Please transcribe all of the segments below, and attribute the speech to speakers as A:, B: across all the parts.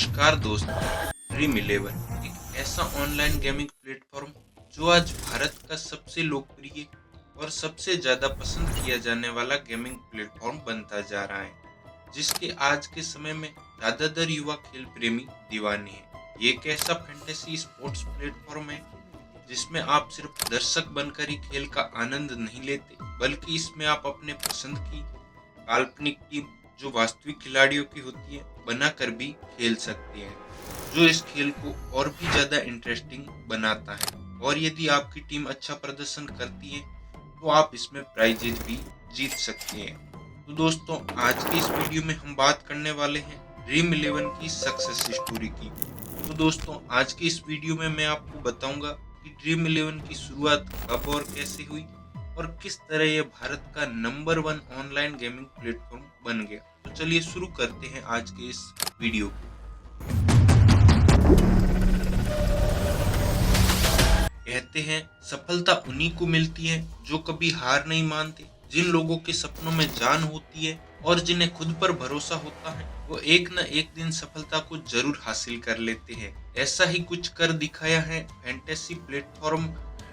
A: नमस्कार दोस्तों, dream eleven एक ऐसा ऑनलाइन गेमिंग प्लेटफॉर्म जो आज भारत का सबसे लोकप्रिय और सबसे ज़्यादा पसंद किया जाने वाला गेमिंग प्लेटफॉर्म बनता जा रहा है, जिसके आज के समय में ज़्यादातर युवा खेल प्रेमी दीवाने हैं। ये एक ऐसा फैंटेसी स्पोर्ट्स प्लेटफॉर्म है जिसमें आप सिर्फ दर्शक बनकर ही खेल का आनंद नहीं लेते, बल्कि इसमें आप अपने पसंद की काल्पनिक टीम जो वास्तविक खिलाड़ियों की होती है बनाकर भी खेल सकते हैं, जो इस खेल को और भी ज्यादा इंटरेस्टिंग बनाता है। और यदि आपकी टीम अच्छा प्रदर्शन करती है तो आप इसमें प्राइजेज भी जीत सकते हैं। तो दोस्तों, आज की इस वीडियो में हम बात करने वाले हैं ड्रीम इलेवन की सक्सेस स्टोरी की। तो दोस्तों, आज की इस वीडियो में मैं आपको बताऊंगा कि ड्रीम इलेवन की शुरुआत कब और कैसे हुई और किस तरह यह भारत का नंबर 1 ऑनलाइन गेमिंग प्लेटफॉर्म बन गया। तो चलिए शुरू करते हैं आज के इस वीडियो को। कहते हैं सफलता उन्हीं को मिलती है जो कभी हार नहीं मानते, जिन लोगों के सपनों में जान होती है और जिन्हें खुद पर भरोसा होता है वो एक न एक दिन सफलता को जरूर हासिल कर लेते हैं। ऐसा ही कुछ कर दिखाया है फैंटेसी प्लेटफॉर्म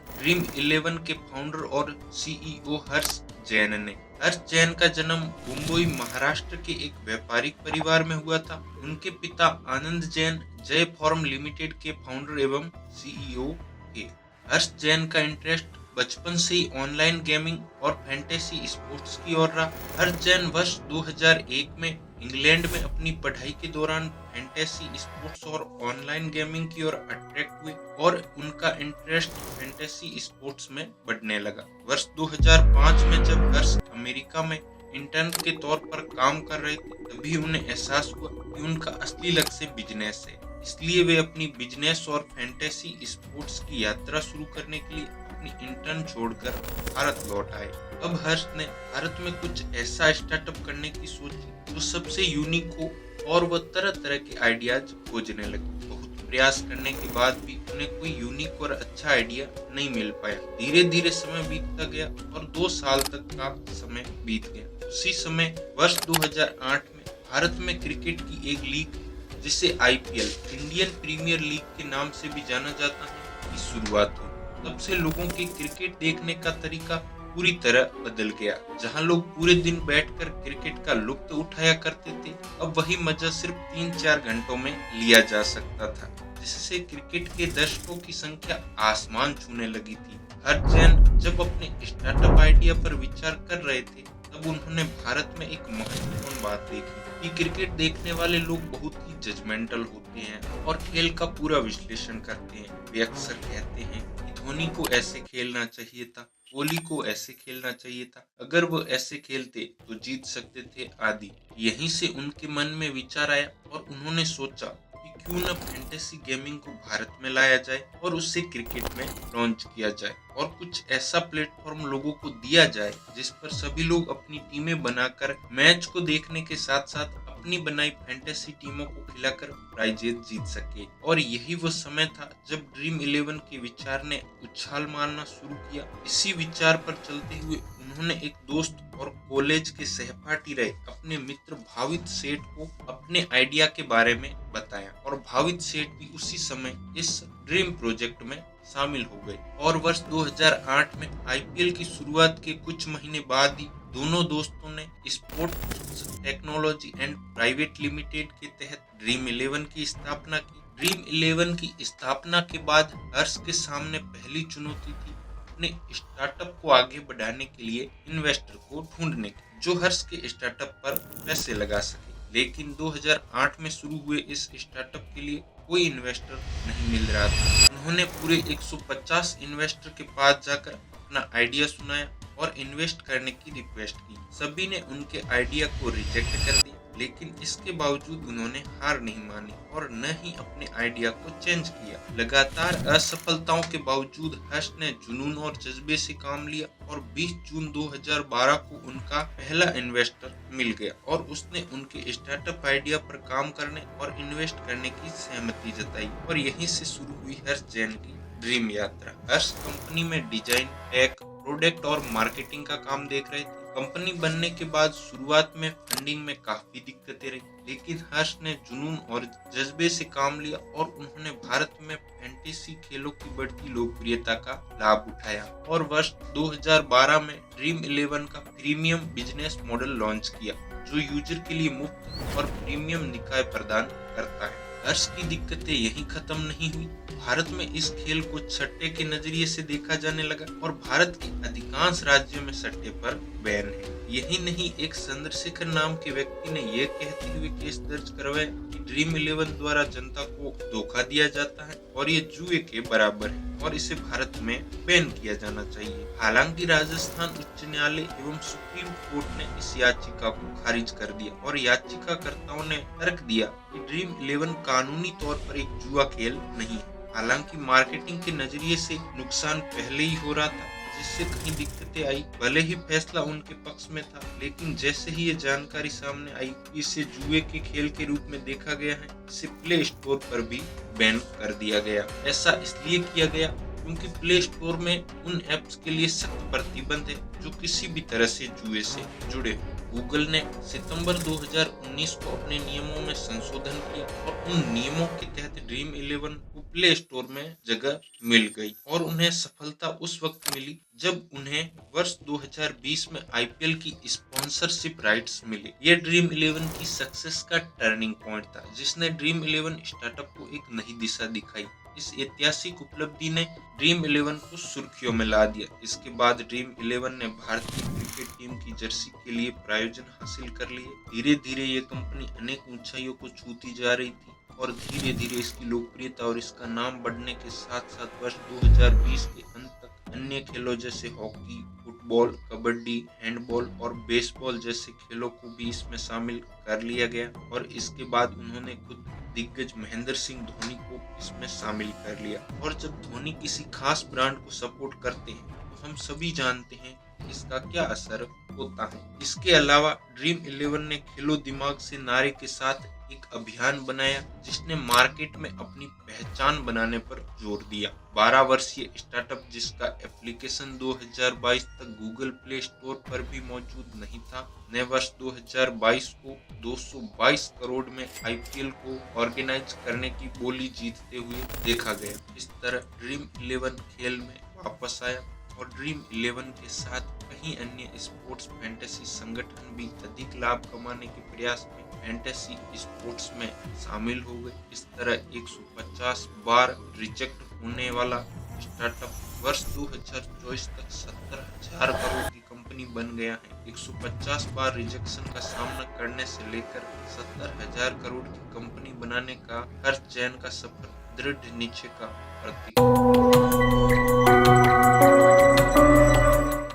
A: ड्रीम इलेवन के फाउंडर और सीईओ हर्ष जैन ने। हर्ष जैन का जन्म मुंबई महाराष्ट्र के एक व्यापारिक परिवार में हुआ था। उनके पिता आनंद जैन जय फॉर्म लिमिटेड के फाउंडर एवं सीईओ थे। हर्ष जैन का इंटरेस्ट बचपन से ही ऑनलाइन गेमिंग और फैंटेसी स्पोर्ट्स की ओर रहा। हर्ष जैन वर्ष 2001 में इंग्लैंड में अपनी पढ़ाई के दौरान फैंटेसी स्पोर्ट्स और ऑनलाइन गेमिंग की ओर अट्रैक्ट हुए और उनका इंटरेस्ट फैंटेसी स्पोर्ट्स में बढ़ने लगा। वर्ष 2005 में जब हर्ष अमेरिका में इंटर्न के तौर पर काम कर रहे थे, तभी उन्हें एहसास हुआ कि उनका असली लक्ष्य बिजनेस है। इसलिए वे अपनी बिजनेस और फैंटेसी स्पोर्ट्स की यात्रा शुरू करने के लिए अपनी इंटर्न छोड़कर भारत लौट आए। अब हर्ष ने भारत में कुछ ऐसा स्टार्टअप करने की सोची जो सबसे यूनिक हो और वह तरह तरह के आइडियाज खोजने लगे। बहुत प्रयास करने के बाद भी उन्हें कोई यूनिक और अच्छा आइडिया नहीं मिल पाया। धीरे धीरे समय बीतता गया और 2 साल तक का समय बीत गया। उसी समय वर्ष 2008 में भारत में क्रिकेट की एक लीग जिसे आईपीएल इंडियन प्रीमियर लीग के नाम से भी जाना जाता है की शुरुआत हुई। तब से लोगों के क्रिकेट देखने का तरीका पूरी तरह बदल गया। जहां लोग पूरे दिन बैठकर क्रिकेट का लुत्फ उठाया करते थे, अब वही मजा सिर्फ 3-4 घंटों में लिया जा सकता था, जिससे क्रिकेट के दर्शकों की संख्या आसमान छूने लगी थी। हर्ष जैन जब अपने स्टार्टअप आइडिया पर विचार कर रहे थे, तब उन्होंने भारत में एक महत्वपूर्ण बात देखी कि क्रिकेट देखने वाले लोग बहुत ही जजमेंटल होते हैं और खेल का पूरा विश्लेषण करते हैं। वे अक्सर कहते हैं कि धोनी को ऐसे खेलना चाहिए था, कोहली को ऐसे खेलना चाहिए था, अगर वो ऐसे खेलते तो जीत सकते थे आदि। यहीं से उनके मन में विचार आया और उन्होंने सोचा कि क्यों न फैंटेसी गेमिंग को भारत में लाया जाए और उससे क्रिकेट में लॉन्च किया जाए और कुछ ऐसा प्लेटफॉर्म लोगों को दिया जाए जिस पर सभी लोग अपनी टीमें बनाकर मैच को देखने के साथ साथ अपनी बनाई फैंटेसी टीमों को खिलाकर प्राइजेस जीत सके। और यही वो समय था जब ड्रीम इलेवन के विचार ने उछाल मारना शुरू किया। इसी विचार पर चलते हुए उन्होंने एक दोस्त और कॉलेज के सहपाठी रहे अपने मित्र भावित सेठ को अपने आइडिया के बारे में बताया और भावित सेठ भी उसी समय इस ड्रीम प्रोजेक्ट में शामिल हो गए। और वर्ष 2008 में आईपीएल की शुरुआत के कुछ महीने बाद ही दोनों दोस्तों ने sports technology and private limited के तहत ड्रीम इलेवन की स्थापना की। ड्रीम इलेवन की स्थापना के बाद हर्ष के सामने पहली चुनौती थी अपने स्टार्टअप को आगे बढ़ाने के लिए इन्वेस्टर को ढूंढने की, जो हर्ष के स्टार्टअप पर पैसे लगा सके। लेकिन 2008 में शुरू हुए इस स्टार्टअप के लिए कोई इन्वेस्टर नहीं मिल रहा था। उन्होंने पूरे 150 इन्वेस्टर के पास जाकर अपना आइडिया सुनाया और इन्वेस्ट करने की रिक्वेस्ट की। सभी ने उनके आइडिया को रिजेक्ट कर दिया, लेकिन इसके बावजूद उन्होंने हार नहीं मानी और न ही अपने आइडिया को चेंज किया। लगातार असफलताओं के बावजूद हर्ष ने जुनून और जज्बे से काम लिया और 20 जून 2012 को उनका पहला इन्वेस्टर मिल गया और उसने उनके स्टार्टअप आइडिया पर काम करने और इन्वेस्ट करने की सहमति जताई। और यहीं से शुरू हुई हर्ष जैन की ड्रीम यात्रा। हर्ष कंपनी में डिजाइन, टेक, प्रोडक्ट और मार्केटिंग का काम देख रहे थे। कंपनी बनने के बाद शुरुआत में फंडिंग में काफी दिक्कतें रही, लेकिन हर्ष ने जुनून और जज्बे से काम लिया और उन्होंने भारत में फैंटेसी खेलों की बढ़ती लोकप्रियता का लाभ उठाया और वर्ष 2012 में ड्रीम 11 का प्रीमियम बिजनेस मॉडल लॉन्च किया, जो यूजर के लिए मुफ्त और प्रीमियम निकाय प्रदान करता है। हर्ष की दिक्कतें यहीं खत्म नहीं हुई। भारत में इस खेल को सट्टे के नजरिए से देखा जाने लगा और भारत के अधिकांश राज्यों में सट्टे पर बैन है। यही नहीं, एक चंद्रशेखर नाम के व्यक्ति ने यह कहते हुए केस दर्ज करवाया कि ड्रीम 11 द्वारा जनता को धोखा दिया जाता है और ये जुए के बराबर है और इसे भारत में बैन किया जाना चाहिए। हालांकि राजस्थान उच्च न्यायालय एवं सुप्रीम कोर्ट ने इस याचिका को खारिज कर दिया और याचिकाकर्ताओं ने तर्क दिया कि ड्रीम 11 कानूनी तौर पर एक जुआ खेल नहीं है। हालांकि मार्केटिंग के नजरिए से नुकसान पहले ही हो रहा था, जिससे कहीं दिक्कतें आई। भले ही फैसला उनके पक्ष में था, लेकिन जैसे ही ये जानकारी सामने आई कि इसे जुए के खेल के रूप में देखा गया है, इसे प्ले स्टोर पर भी बैन कर दिया गया। ऐसा इसलिए किया गया क्योंकि प्ले स्टोर में उन ऐप्स के लिए सख्त प्रतिबंध है जो किसी भी तरह से जुए से जुड़े हो। गूगल ने सितंबर 2019 को अपने नियमों में संशोधन किया और उन नियमों के तहत ड्रीम 11 को प्ले स्टोर में जगह मिल गई और उन्हें सफलता उस वक्त मिली जब उन्हें वर्ष 2020 में आईपीएल की स्पॉन्सरशिप राइट्स मिले। ये ड्रीम 11 की सक्सेस का टर्निंग पॉइंट था, जिसने ड्रीम 11 स्टार्टअप को एक नई दिशा दिखाई। इस ऐतिहासिक उपलब्धि ने ड्रीम 11 को सुर्खियों में ला दिया। इसके बाद ड्रीम 11 ने भारतीय क्रिकेट टीम की जर्सी के लिए प्रायोजन हासिल कर लिए। धीरे धीरे ये कंपनी अनेक ऊंचाइयों को छूती जा रही थी और धीरे धीरे इसकी लोकप्रियता और इसका नाम बढ़ने के साथ साथ वर्ष 2020 के अंत तक अन्य खेलों जैसे हॉकी, फुटबॉल, कबड्डी, हैंडबॉल और बेसबॉल जैसे खेलों को भी इसमें शामिल कर लिया गया और इसके बाद उन्होंने खुद दिग्गज महेंद्र सिंह धोनी को इसमें शामिल कर लिया। और जब धोनी किसी खास ब्रांड को सपोर्ट करते हैं तो हम सभी जानते हैं इसका क्या असर होता है। इसके अलावा ड्रीम 11 ने खेलो दिमाग से नारे के साथ एक अभियान बनाया जिसने मार्केट में अपनी पहचान बनाने पर जोर दिया। 12 वर्षीय स्टार्टअप जिसका एप्लीकेशन 2022 तक गूगल प्ले स्टोर पर भी मौजूद नहीं था, ने वर्ष 2022 को 222 करोड़ में आईपीएल को ऑर्गेनाइज करने की बोली जीतते हुए देखा गया। इस तरह ड्रीम 11 खेल में वापस आया और ड्रीम 11 के साथ कई अन्य स्पोर्ट्स फैंटेसी संगठन भी अधिक लाभ कमाने के प्रयास में फैंटेसी स्पोर्ट्स में शामिल हो गए। इस तरह 150 बार रिजेक्ट होने वाला स्टार्टअप वर्ष 2024 तक 70,000 करोड़ की कंपनी बन गया है। 150 बार रिजेक्शन का सामना करने से लेकर 70,000 करोड़ की कंपनी बनाने का हर चयन का सफर दृढ़ निश्चय का प्रतीक।